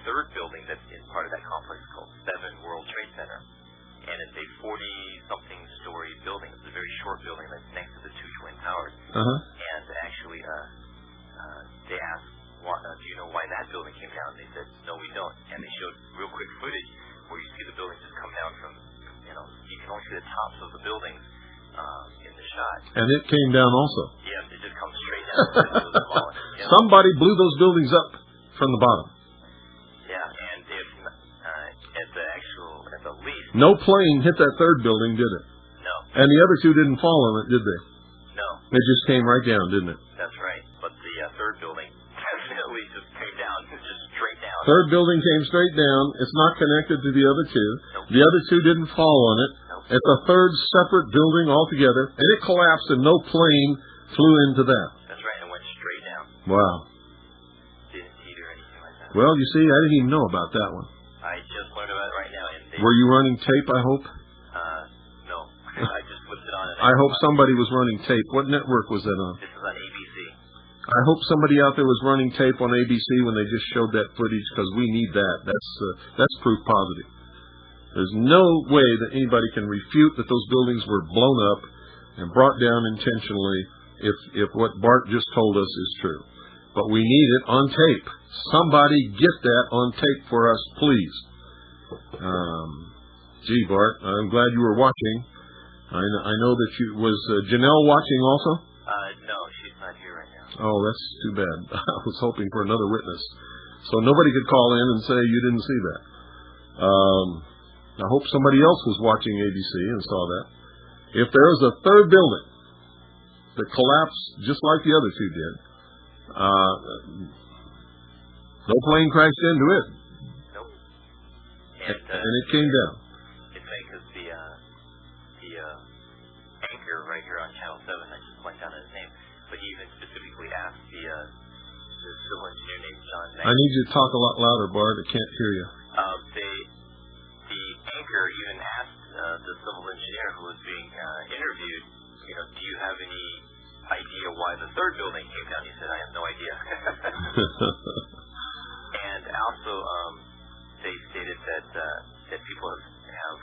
third building that's in part of that complex called 7 World Trade Center. And it's a 40-something story building. It's a very short building that's next to the 2 Twin Towers. And actually, they asked, do you know why that building came down? They said, no, we don't. And they showed real quick footage where you see the building just come down from, you can only see the tops of the buildings in the shot. And it came down also. Yeah, it just comes straight down. Somebody blew those buildings up from the bottom. Yeah, and if at the least... No plane hit that third building, did it? No. And the other 2 didn't fall on it, did they? No. It just came right down, didn't it? That's right. But the third building definitely just came down, just straight down. Third building came straight down. It's not connected to the other 2. Nope. The other 2 didn't fall on it. Nope. It's a third separate building altogether, and it collapsed, and no plane flew into that. That's right, and went straight down. Wow. Didn't heat or anything like that. Well, you see, I didn't even know about that one. I just learned about it right now. Were you running tape, I hope? No. I just flipped it on. I hope somebody was running tape. What network was that on? This is on ABC. I hope somebody out there was running tape on ABC when they just showed that footage, because we need that. That's proof positive. There's no way that anybody can refute that those buildings were blown up and brought down intentionally if what Bart just told us is true. But we need it on tape. Somebody get that on tape for us, please. Gee, Bart, I'm glad you were watching. I know that was Janelle watching also? No, she's not here right now. Oh, that's too bad. I was hoping for another witness. So nobody could call in and say you didn't see that. I hope somebody else was watching ABC and saw that. If there was a third building that collapsed just like the other 2 did, no plane crashed into it. Nope. And it came down. It's funny because the anchor right here on Channel 7, I just blanked out his name, but he even specifically asked the civil engineer named John Magnus. I need you to talk a lot louder, Bart. I can't hear you. The anchor even asked the civil engineer who was being interviewed, do you have any idea why the third building came down? He said, I have no idea. And also, they stated that people have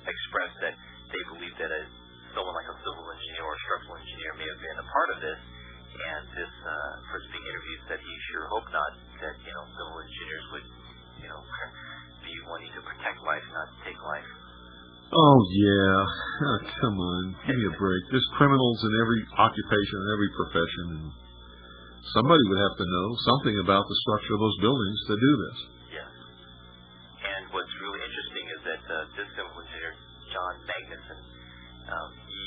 expressed that they believe that someone like a civil engineer or structural engineer may have been a part of this. And this person being interviewed said he sure hoped not, that civil engineers would be wanting to protect life, not take life. Oh, yeah. Oh, come on. Give me a break. There's criminals in every occupation, in every profession, and somebody would have to know something about the structure of those buildings to do this. Yes. And what's really interesting is that this civil engineer, John Magnuson, he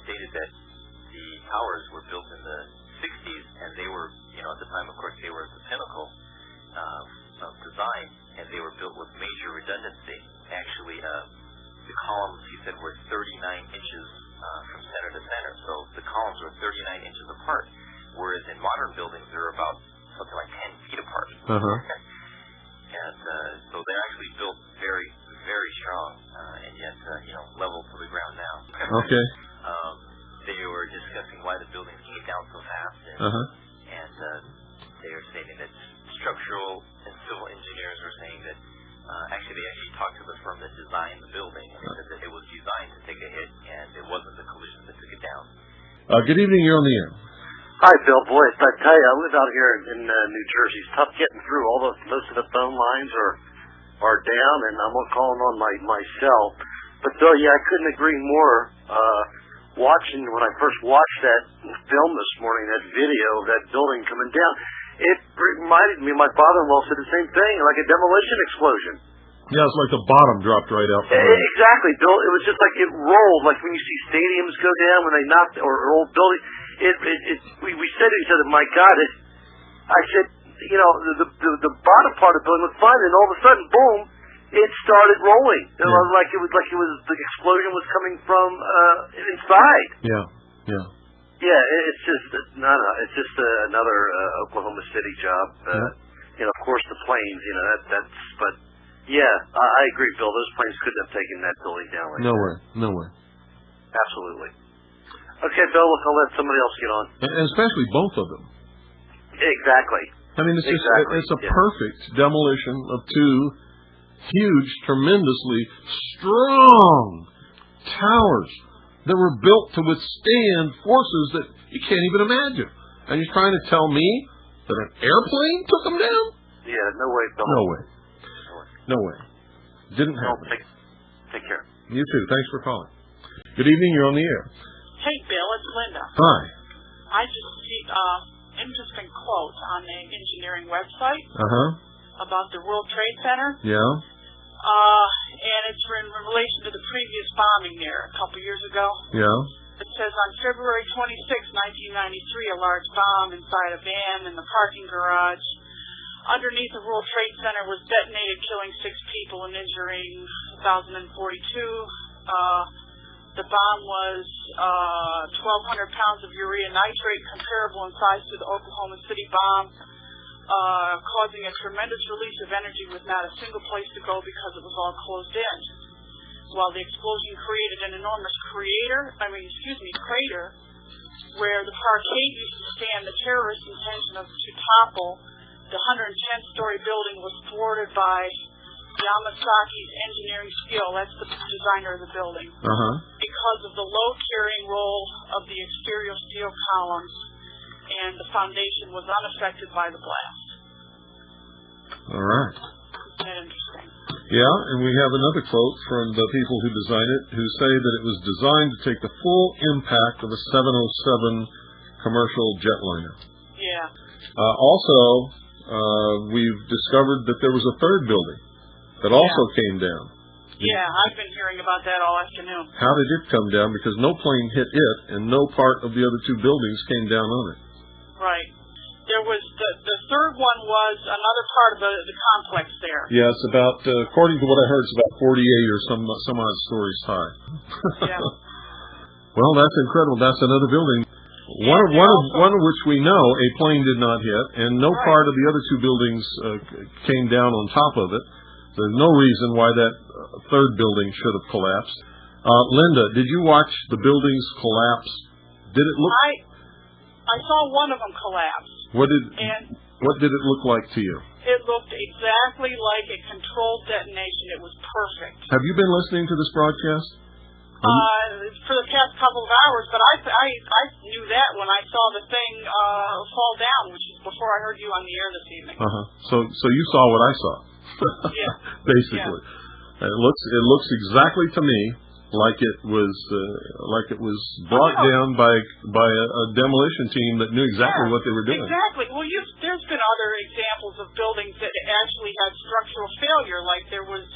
stated that the towers were built in the 60s, and they were, at the time, of course, they were at the pinnacle of design, and they were built with major redundancy. Actually, the columns, he said, were 39 inches from center to center. So the columns were 39 inches apart, whereas in modern buildings, they're about something like 10 feet apart. And so they're actually built very, very strong, and yet, level to the ground now. Okay. They were discussing why the buildings came down so fast, and they are stating that structural and civil engineers are saying that they actually talked to the firm that designed the building, and they said that it was designed to take a hit, and it wasn't the collision that took it down. Good evening, you're on the air. Hi, Bill. Boy, I tell you, I live out here in New Jersey. It's tough getting through. Most of the phone lines are down, and I'm calling on my cell. But Bill, yeah, I couldn't agree more. When I first watched that film this morning, that video of that building coming down, it reminded me. My father-in-law said the same thing, like a demolition explosion. Yeah, it's like the bottom dropped right out. Exactly, Bill. It was just like it rolled, like when you see stadiums go down when they knock, or old buildings. We said to each other, my God, I said, the bottom part of the building was fine, and all of a sudden, boom, it started rolling. It was like the explosion was coming from inside. Yeah. Yeah, it's just another Oklahoma City job. Of course, the planes. But yeah, I agree, Bill. Those planes couldn't have taken that building down like that. No way. Absolutely. Okay, Bill. Look, I'll let somebody else get on. And especially both of them. Exactly. I mean, it's exactly. it's a perfect demolition of two huge, tremendously strong towers that were built to withstand forces that you can't even imagine. And you're trying to tell me that an airplane took them down? Yeah, no way, Bill. No way. No way. Didn't happen. Take care. You too. Thanks for calling. Good evening. You're on the air. Hey, Bill, it's Linda. Hi. I just see interesting quote on the engineering website about the World Trade Center. Yeah. And it's in relation to the previous bombing there a couple years ago. Yeah. It says on February 26, 1993, a large bomb inside a van in the parking garage underneath the World Trade Center was detonated, killing 6 people and injuring 1,042. The bomb was 1,200 pounds of urea nitrate, comparable in size to the Oklahoma City bomb, causing a tremendous release of energy with not a single place to go because it was all closed in. While the explosion created an enormous crater where the parkade used to stand, the terrorist intention to topple the 110-story building was thwarted by Yamasaki's engineering skill. That's the designer of the building. Because of the low carrying role of the exterior steel columns, and the foundation was unaffected by the blast. All right. Isn't that interesting? Yeah, and we have another quote from the people who designed it, who say that it was designed to take the full impact of a 707 commercial jetliner. Yeah. Also, we've discovered that there was a third building that also came down. Yeah, I've been hearing about that all afternoon. How did it come down? Because no plane hit it, and no part of the other two buildings came down on it. Right. There was the third one was another part of the complex there. Yeah, it's about, according to what I heard, it's about 48 or some odd stories high. Yeah. Well, that's incredible. That's another building. One of which we know a plane did not hit, and no part of the other two buildings came down on top of it. There's no reason why that third building should have collapsed. Linda, did you watch the buildings collapse? Did it look? I saw one of them collapse. What did it look like to you? It looked exactly like a controlled detonation. It was perfect. Have you been listening to this broadcast? For the past couple of hours, but I knew that when I saw the thing fall down, which is before I heard you on the air this evening. So you saw what I saw. Yeah. Basically, it looks exactly to me like it was brought down by a demolition team that knew exactly what they were doing. Exactly. Well, there's been other examples of buildings that actually had structural failure, like there was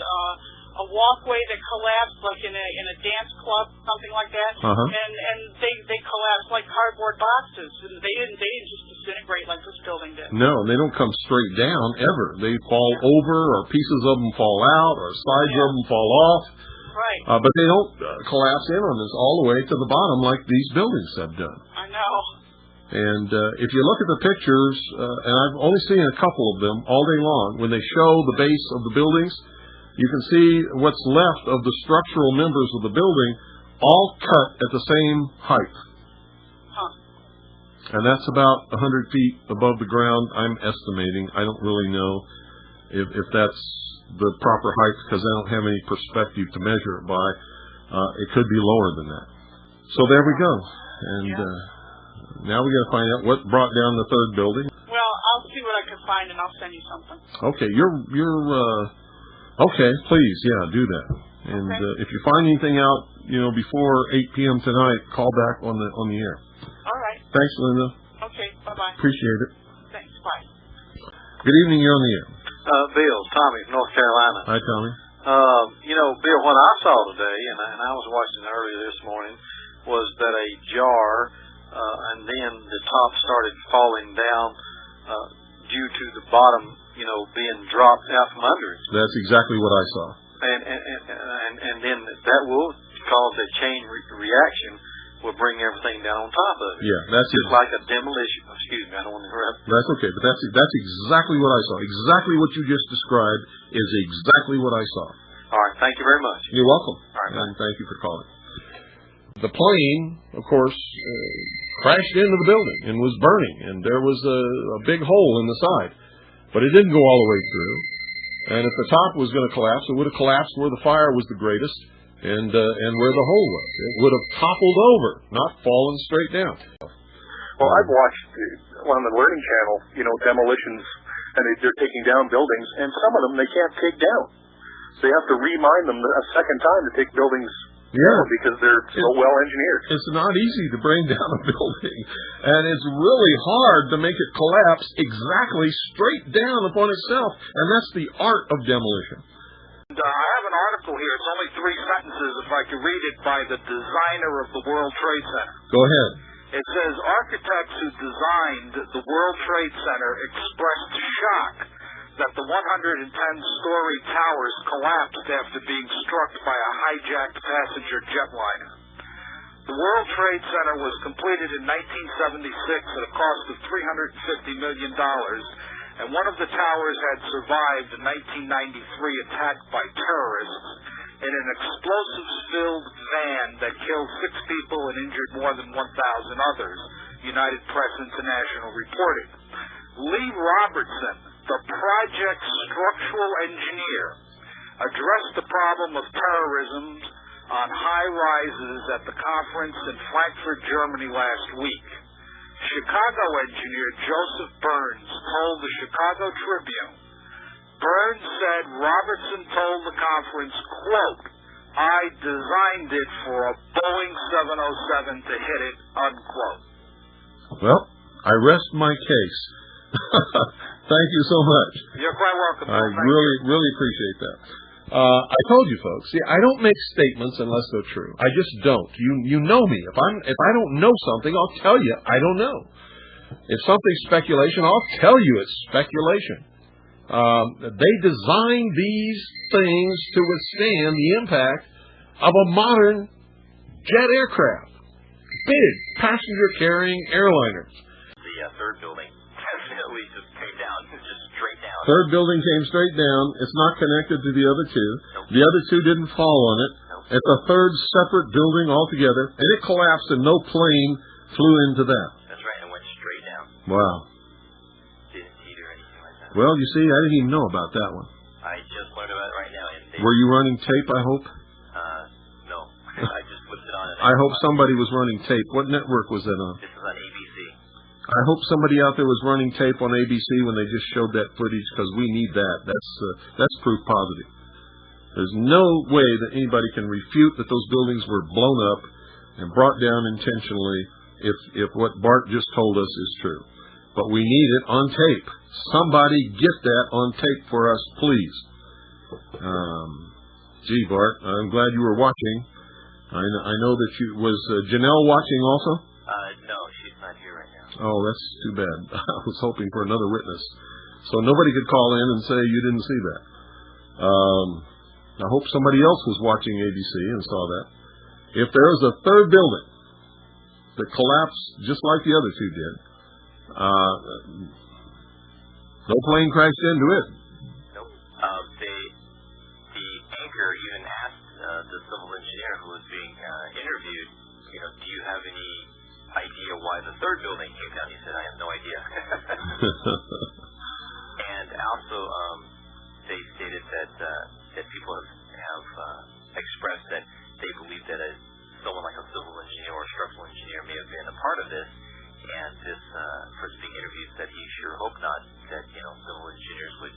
a walkway that collapsed, like in a dance club, something like that, and they collapsed like cardboard boxes, and they didn't just disintegrate like this building did. No, they don't come straight down ever. They fall over, or pieces of them fall out, or sides of them fall off. Right. But they don't collapse in on us all the way to the bottom like these buildings have done. I know. And if you look at the pictures, and I've only seen a couple of them all day long, when they show the base of the buildings, you can see what's left of the structural members of the building all cut at the same height. And that's about 100 feet above the ground, I'm estimating. I don't really know if that's the proper height because I don't have any perspective to measure it by. It could be lower than that. So there we go. And now we got to find out what brought down the third building. Well, I'll see what I can find and I'll send you something. Okay, okay, please, do that. And if you find anything out, before 8 p.m. tonight, call back on the air. All right. Thanks, Linda. Okay, bye-bye. Appreciate it. Thanks, bye. Good evening, you're on the air. Bill, Tommy from North Carolina. Hi, Tommy. Bill, what I saw today, and I was watching earlier this morning, was that a jar, and then the top started falling down due to the bottom, being dropped out from under it. That's exactly what I saw. And then that will cause a chain reaction, will bring everything down on top of it. Yeah, that's just like a demolition. Excuse me, I don't want to interrupt. That's okay, but that's exactly what I saw. Exactly what you just described is exactly what I saw. All right, thank you very much. You're welcome. All right, and thank you for calling. The plane, of course, crashed into the building and was burning, and there was a big hole in the side. But it didn't go all the way through. And if the top was going to collapse, it would have collapsed where the fire was the greatest and where the hole was. It would have toppled over, not fallen straight down. Well, I've watched on the Learning Channel, demolitions, and they're taking down buildings, and some of them they can't take down. So you have to remind them a second time to take buildings down because they're so well engineered. It's not easy to bring down a building, and it's really hard to make it collapse exactly straight down upon itself, and that's the art of demolition. I have an article here. It's only 3 sentences, if I could read it, by the designer of the World Trade Center. Go ahead. It says, architects who designed the World Trade Center expressed shock that the 110-story towers collapsed after being struck by a hijacked passenger jetliner. The World Trade Center was completed in 1976 at a cost of $350 million, and one of the towers had survived the 1993 attack by terrorists in an explosives-filled van that killed 6 people and injured more than 1,000 others, United Press International reported. Lee Robertson, the project's structural engineer, addressed the problem of terrorism on high-rises at the conference in Frankfurt, Germany last week. Chicago engineer Joseph Burns told the Chicago Tribune, Burns said Robertson told the conference, quote, I designed it for a Boeing 707 to hit it, unquote. Well, I rest my case. Thank you so much. You're quite welcome. I really appreciate that. I told you folks, see, I don't make statements unless they're true. I just don't. You know me. If I don't know something, I'll tell you I don't know. If something's speculation, I'll tell you it's speculation. They designed these things to withstand the impact of a modern jet aircraft. Big passenger-carrying airliners. The third building definitely just came down, just straight down. Third building came straight down. It's not connected to the other two. Nope. The other two didn't fall on it. Nope. It's a third separate building altogether, and it collapsed and no plane flew into that. That's right, and went straight down. Wow. Didn't heat or anything like that. Well, you see, I didn't even know about that one. I just learned about it right now. And Were you running tape, I hope? No. I just flipped it on. And I hope somebody was running tape. What network was that on? This is on ABC. I hope somebody out there was running tape on ABC when they just showed that footage, because we need that. That's proof positive. There's no way that anybody can refute that those buildings were blown up and brought down intentionally if what Bart just told us is true. But we need it on tape. Somebody get that on tape for us, please. Gee, Bart, I'm glad you were watching. I know that was Janelle watching also? No, she's not here right now. Oh, that's too bad. I was hoping for another witness. So nobody could call in and say you didn't see that. I hope somebody else was watching ABC and saw that. If there is a third building that collapsed just like the other two did, no plane crashed into it. Nope. The anchor even asked the civil engineer who was being interviewed, do you have any idea why the third building came down? He said, I have no idea. And also, they stated that people have expressed that they believe that someone like a civil engineer or structural engineer may have been a part of this. And this person being interviewed said he sure hoped not, that civil engineers would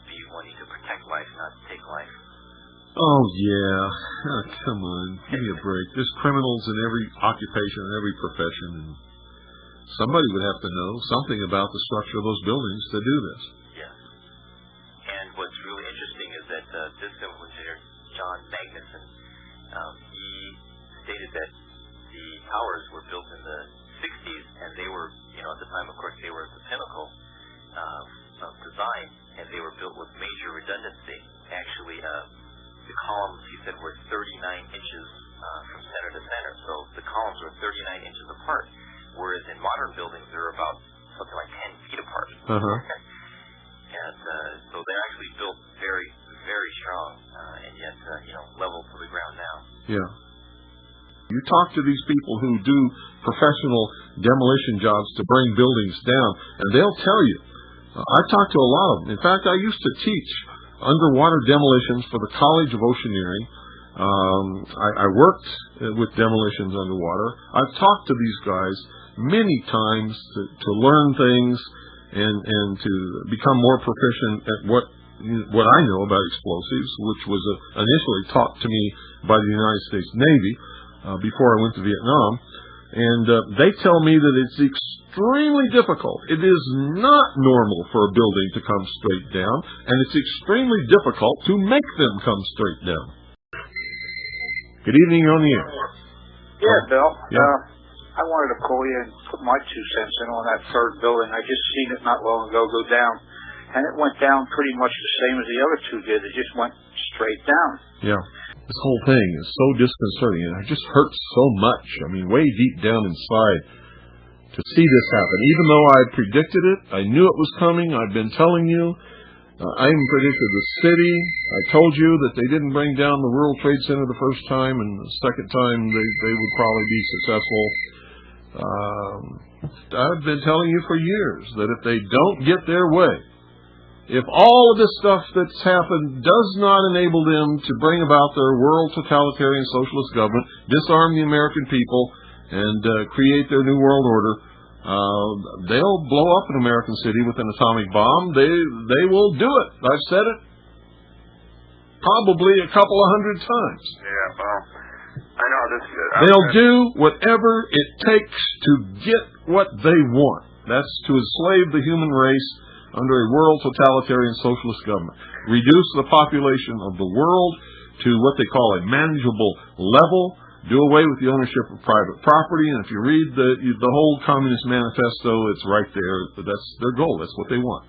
be wanting to protect life, not take life. Oh, yeah. Oh, come on. Give me a break. There's criminals in every occupation, in every profession, and somebody would have to know something about the structure of those buildings to do this. Yes. And what's really interesting is that this civil engineer, John Magnuson, he stated that the towers were built in the 60s, and they were, at the time, of course, they were at the pinnacle of design, and they were built with major redundancy. Actually, the columns, he said, were 39 inches from center to center. So the columns were 39 inches apart, whereas in modern buildings, they're about something like 10 feet apart. And so they're actually built very, very strong, and yet, level to the ground now. Yeah. You talk to these people who do professional demolition jobs to bring buildings down, and they'll tell you. I've talked to a lot of them. In fact, I used to teach underwater demolitions for the College of Oceaneering. I worked with demolitions underwater. I've talked to these guys many times to learn things and to become more proficient at what I know about explosives, which was initially taught to me by the United States Navy before I went to Vietnam. And they tell me that it's extremely difficult. It is not normal for a building to come straight down, and it's extremely difficult to make them come straight down. Good evening, you're on the air. Yeah, Bill. Yeah. I wanted to call you and put my 2 cents in on that third building. I just seen it not long ago go down, and it went down pretty much the same as the other 2 did. It just went straight down. Yeah. This whole thing is so disconcerting, and it just hurts so much. I mean, way deep down inside to see this happen. Even though I predicted it, I knew it was coming. I've been telling you. I even predicted the city. I told you that they didn't bring down the World Trade Center the first time, and the second time they would probably be successful. I've been telling you for years that if they don't get their way, if all of this stuff that's happened does not enable them to bring about their world totalitarian socialist government, disarm the American people, and create their new world order, they'll blow up an American city with an atomic bomb. They will do it. I've said it probably a couple of hundred times. Yeah, well, I know this. They'll do whatever it takes to get what they want. That's to enslave the human race under a world totalitarian socialist government. Reduce the population of the world to what they call a manageable level. Do away with the ownership of private property. And if you read the whole Communist Manifesto, it's right there. That's their goal. That's what they want.